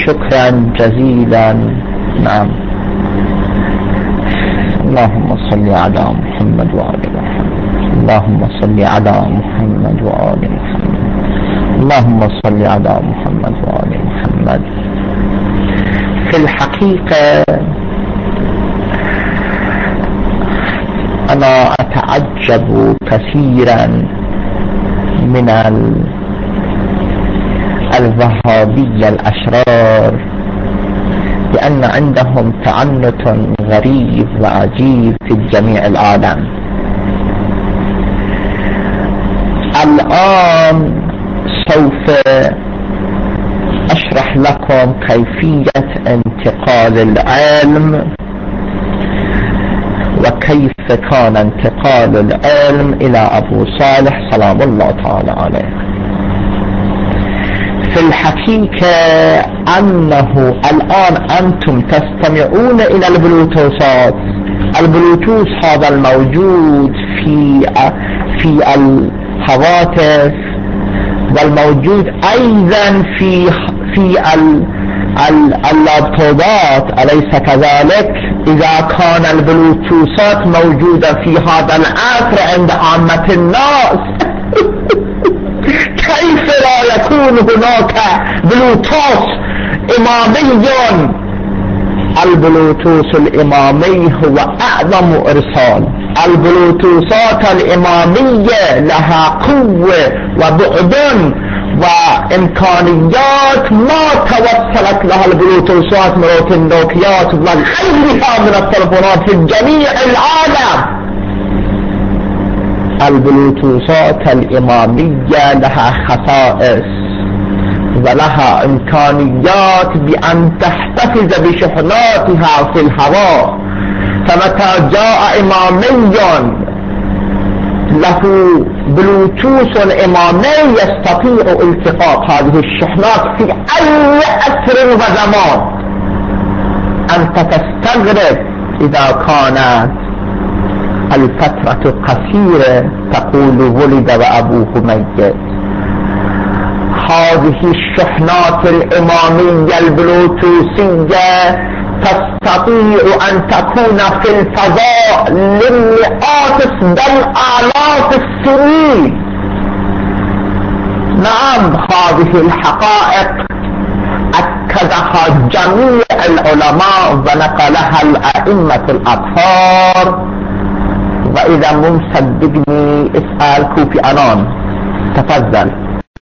شكرا جزيلا. نعم. اللهم صل على محمد وآل محمد. اللهم صل على محمد وآل محمد. اللهم صل على محمد وآل محمد. في الحقيقة أنا أتعجب كثيرا من الوهابية الأشرار، لأن عندهم تعنت غريب وعجيب في جميع العالم. الآن سوف أشرح لكم كيفية انتقال العلم وكيف كان انتقال العلم إلى أبو صالح سلام الله تعالى عليه. في الحقيقة أنه الآن أنتم تستمعون إلى البلوتوثات. البلوتوث هذا الموجود في الهواتف، والموجود أيضا في اللابتوبات، أليس كذلك؟ إذا كان البلوتوثات موجودة في هذا العصر عند عامة الناس، كيف لا يكون هناك بلوتوث إمامي؟ البلوتوث الإمامي هو أعظم إرسال. البلوتوثات الإمامية لها قوة وبعد وإمكانيات ما توصلت لها البلوتوثات مرات النوكيات وغيرها من التلفونات في جميع العالم. البلوتوثات الإمامية لها خصائص ولها إمكانيات بأن تحتفظ بشحناتها في الهواء، فمتى جاء إمامي له بلوتوث إمامي يستطيع التقاط هذه الشحنات في أي عصر وزمان. أنت تستغرب إذا كانت الفترة قصيرة تقول ولد وأبوه ميت. هذه الشحنات الإمامية البلوتوثية تستطيع أن تكون في الفضاء لمئات بل آلاف السنين. نعم، هذه الحقائق أكدها جميع العلماء ونقلها الأئمة الأطهار. وإذا مصدقني اسأل كوفي أنان. تفضل.